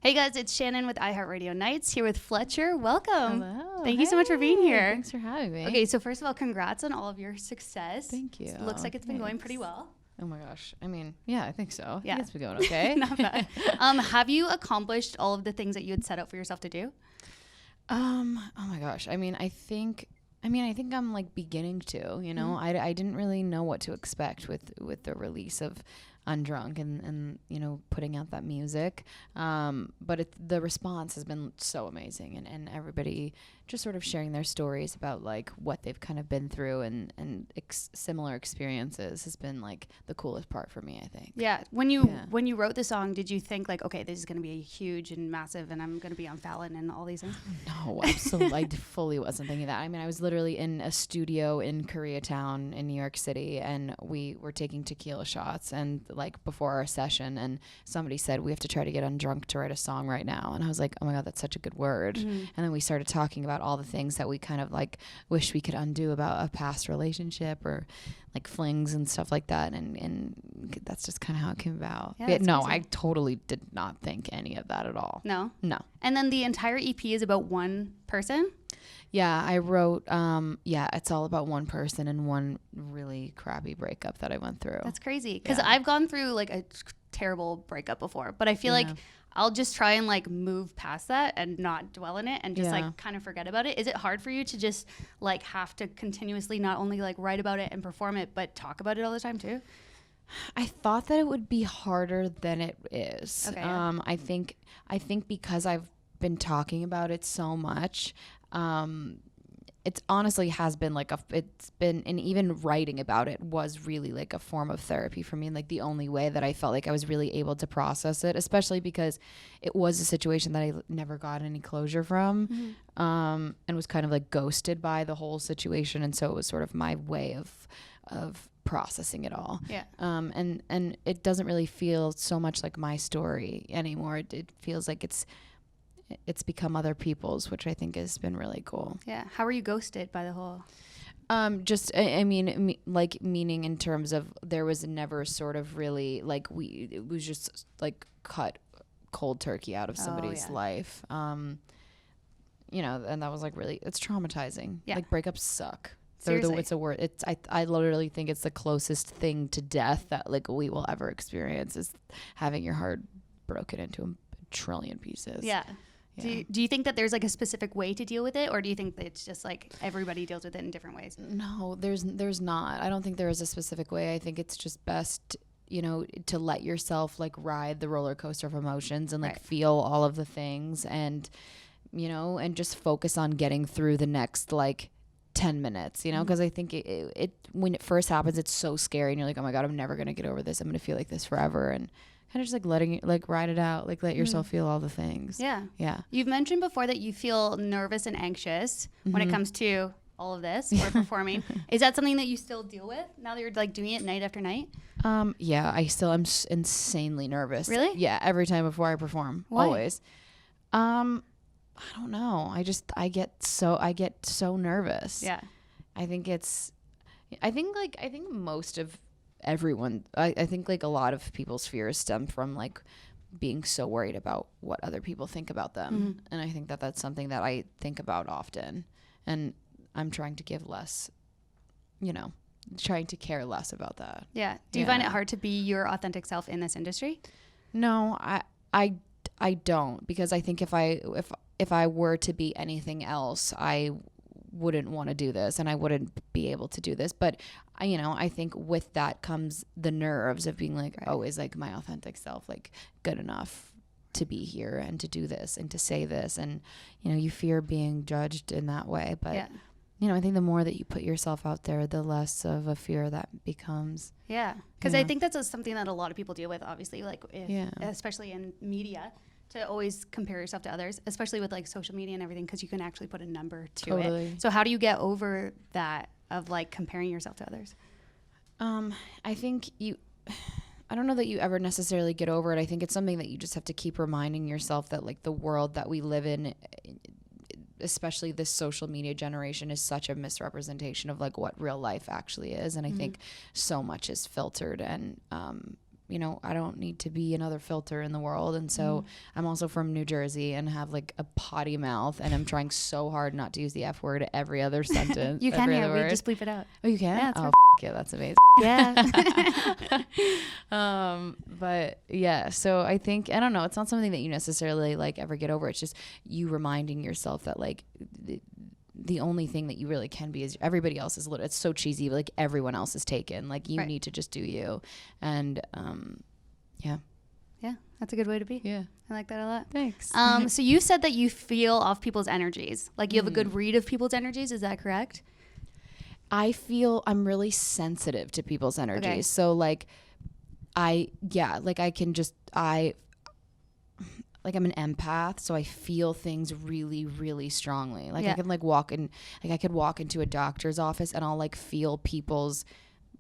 Hey guys, it's Shannon with iHeartRadio Nights here with Fletcher. Welcome. Hello. Thank you so much for being here. Thanks for having me. Okay, so first of all, congrats on all of your success. Thank you. It looks like it's been going pretty well. Oh my gosh. I mean, yeah, I think so. Yeah. I think it's been going okay. Not bad. Have you accomplished all of the things that you had set out for yourself to do? Oh my gosh. I mean, I think I'm like beginning to, you know, I didn't really know what to expect with the release of Undrunk and you know, putting out that music. But the response has been so amazing, and everybody just sort of sharing their stories about like what they've kind of been through and similar experiences has been like the coolest part for me, I think. Yeah. When you wrote the song, did you think like, okay, this is going to be huge and massive and I'm going to be on Fallon and all these things? No, absolutely. I fully wasn't thinking that. I mean, I was literally in a studio in Koreatown in New York City, and we were taking tequila shots and like before our session, and somebody said, we have to try to get Undrunk to write a song right now. And I was like, oh my God, that's such a good word. And then we started talking about all the things that we kind of like wish we could undo about a past relationship or like flings and stuff like that. And that's just kind of how it came about. Yeah, no, amazing. I totally did not think any of that at all. No? No. And then the entire EP is about one person? Yeah, I wrote, it's all about one person and one really crappy breakup that I went through. That's crazy. Because I've gone through like a terrible breakup before, but I feel like I'll just try and like move past that and not dwell in it and just like kind of forget about it. Is it hard for you to just like have to continuously not only like write about it and perform it, but talk about it all the time too? I thought that it would be harder than it is. Okay, yeah. I think because I've been talking about it so much, it honestly has been like and even writing about it was really like a form of therapy for me, and like the only way that I felt like I was really able to process it, especially because it was a situation that I never got any closure from, and was kind of like ghosted by the whole situation. And so it was sort of my way of processing it all. Yeah. And it doesn't really feel so much like my story anymore. It feels like it's become other people's, which I think has been really cool. Yeah. How were you ghosted by the whole? Meaning in terms of there was never sort of really like it was just like cut cold turkey out of somebody's life. You know, and that was like really, it's traumatizing. Yeah. Like breakups suck. Seriously. It's a word. I literally think it's the closest thing to death that like we will ever experience is having your heart broken into a trillion pieces. Yeah. Do you think that there's like a specific way to deal with it, or do you think that it's just like everybody deals with it in different ways? No, there's not. I don't think there is a specific way. I think it's just best, you know, to let yourself like ride the roller coaster of emotions and like feel all of the things, and you know, and just focus on getting through the next like 10 minutes, you know, because I think it when it first happens, it's so scary, and you're like, oh my God, I'm never gonna get over this. I'm gonna feel like this forever, and kind of just like letting it, like ride it out, like let yourself feel all the things. Yeah. Yeah. You've mentioned before that you feel nervous and anxious when it comes to all of this or performing. Is that something that you still deal with now that you're like doing it night after night? Yeah, I still am insanely nervous. Really? Yeah, every time before I perform. Why? Always. I don't know. I get so nervous. Yeah. I think most of everyone, I think like a lot of people's fears stem from like being so worried about what other people think about them. And I think that that's something that I think about often, and I'm trying to give less, you know, trying to care less about that. Yeah. Do you find it hard to be your authentic self in this industry? No, I don't, because I think if I were to be anything else, I wouldn't want to do this and I wouldn't be able to do this. But you know, I think with that comes the nerves of being like, oh, is like my authentic self like good enough to be here and to do this and to say this? And you know, you fear being judged in that way, but you know, I think the more that you put yourself out there, the less of a fear that becomes. Yeah, because I think that's something that a lot of people deal with, obviously, like especially in media, to always compare yourself to others, especially with like social media and everything, because you can actually put a number to it. So how do you get over that of like comparing yourself to others? I think I don't know that you ever necessarily get over it. I think it's something that you just have to keep reminding yourself that like the world that we live in, especially this social media generation, is such a misrepresentation of like what real life actually is. And I think so much is filtered and I don't need to be another filter in the world. And so I'm also from New Jersey and have like a potty mouth, and I'm trying so hard not to use the F word every other sentence. You can hear, we just bleep it out. Oh, you can? Yeah, yeah, that's amazing. Yeah. But yeah, so I think, I don't know, it's not something that you necessarily like ever get over. It's just you reminding yourself that like the only thing that you really can be is everybody else is it's so cheesy, but like everyone else is taken. Like you need to just do you. And yeah, that's a good way to be. Yeah, I like that a lot. Thanks. So you said that you feel off people's energies, like you have a good read of people's energies. Is that correct? I feel I'm really sensitive to people's energies. Okay. So like I'm an empath, so I feel things really, really strongly. Like I can like I could walk into a doctor's office and I'll like feel people's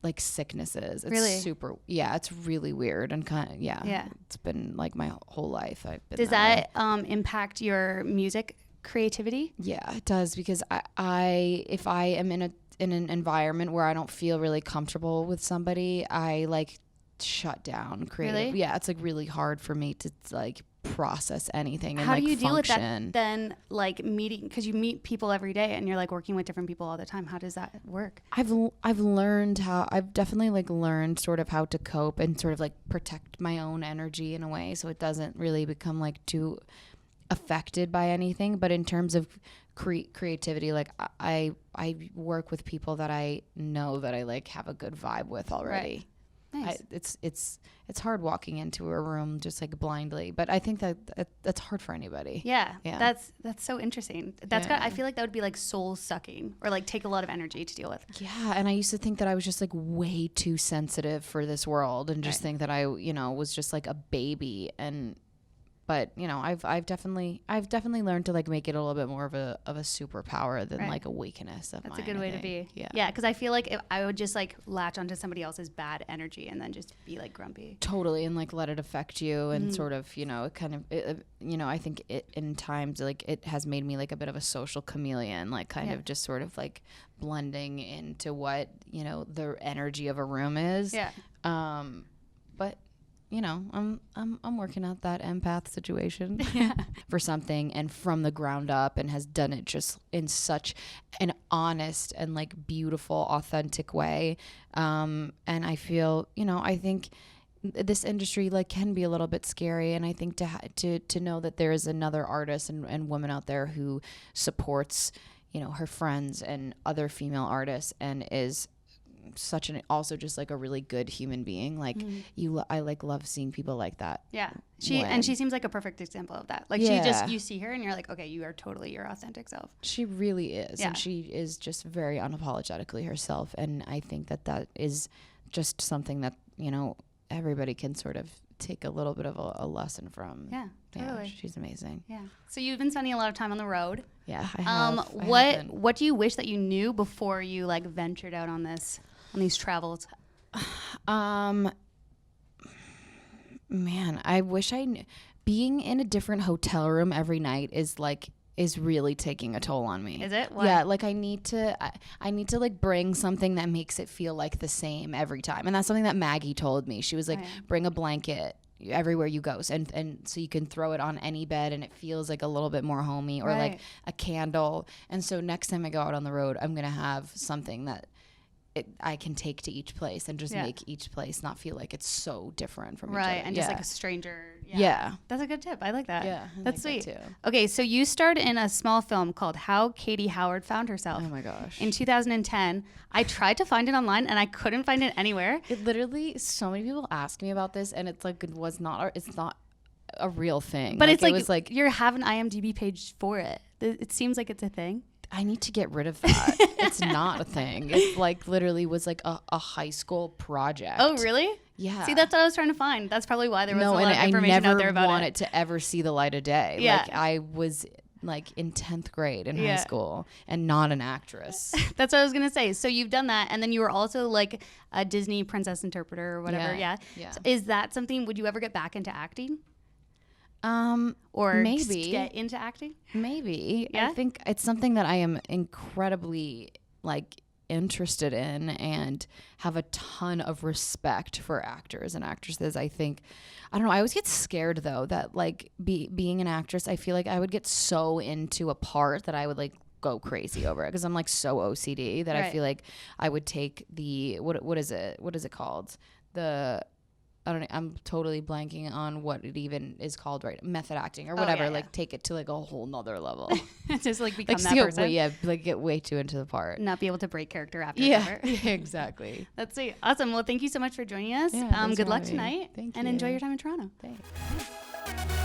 like sicknesses. It's really super. Yeah, it's really weird and kind of It's been like my whole life. Does that impact your music creativity? Yeah, it does, because I if I am in an environment where I don't feel really comfortable with somebody, I like shut down creative. Really? Yeah, it's like really hard for me to like process anything. How and do you function. deal with that then, like meeting, because you meet people every day and you're like working with different people all the time? How does that work? I've definitely like learned sort of how to cope and sort of like protect my own energy in a way so it doesn't really become like too affected by anything. But in terms of creativity, like I work with people that I know that I like have a good vibe with already. Right. Nice. It's hard walking into a room just like blindly, but I think that's hard for anybody. Yeah. That's so interesting. I feel like that would be like soul sucking or like take a lot of energy to deal with. Yeah, and I used to think that I was just like way too sensitive for this world and just think that I was just like a baby. But I've definitely learned to like make it a little bit more of a superpower than like a weakness of mine. That's a good way to be. Yeah, because I feel like if I would just like latch onto somebody else's bad energy and then just be like grumpy. Totally, and like let it affect you and sort of it kind of I think it in times like it has made me like a bit of a social chameleon, like kind of just sort of like blending into what the energy of a room is. Yeah. But I'm working out that empath situation for something and from the ground up, and has done it just in such an honest and like beautiful, authentic way. And I feel, I think this industry like can be a little bit scary. And I think to know that there is another artist and woman out there who supports, her friends and other female artists and is such an also just like a really good human being, like I like love seeing people like that. She seems like a perfect example of that. Like she just, you see her and you're like, okay, you are totally your authentic self. She really is. And she is just very unapologetically herself, and I think that is just something that everybody can sort of take a little bit of a lesson from. Totally. She's amazing. So you've been spending a lot of time on the road. I have. What do you wish that you knew before you like ventured out on these travels? Man, I wish I knew. Being in a different hotel room every night is really taking a toll on me. Is it? Why? Yeah, like I need to like bring something that makes it feel like the same every time. And that's something that Maggie told me. She was like, bring a blanket everywhere you go, and so you can throw it on any bed and it feels like a little bit more homey, or like a candle. And so next time I go out on the road, I'm gonna have something that I can take to each place and just make each place not feel like it's so different from each other. And just like a stranger. That's a good tip. I like that. That's sweet. That too. Okay, so you starred in a small film called How Katie Howard Found Herself. Oh my gosh. In 2010. I tried to find it online and I couldn't find it anywhere. It literally, so many people ask me about this, and it's like it's not a real thing. But it was like you have an IMDb page for it. It seems like it's a thing. I need to get rid of that. It's not a thing. It like literally was like a high school project. Oh, really? Yeah. See, that's what I was trying to find. That's probably why there was a lot of information out there about it. I never want it to ever see the light of day. Yeah. Like I was like in 10th grade in high school and not an actress. That's what I was going to say. So you've done that. And then you were also like a Disney princess interpreter or whatever. Yeah. So is that something, would you ever get back into acting? Or maybe get into acting? Maybe. Yeah? I think it's something that I am incredibly like interested in and have a ton of respect for actors and actresses. I think, I don't know, I always get scared though that like being an actress, I feel like I would get so into a part that I would like go crazy over it because I'm like so OCD that I feel like I would take the what is it called, I don't know, I'm totally blanking on what it even is called, right? Method acting or whatever. Like take it to like a whole nother level. Just like become that person. Like get way too into the part. Not be able to break character after. Yeah, exactly. That's sweet. Awesome. Well, thank you so much for joining us. Good luck tonight. Thank you. And enjoy your time in Toronto. Thanks.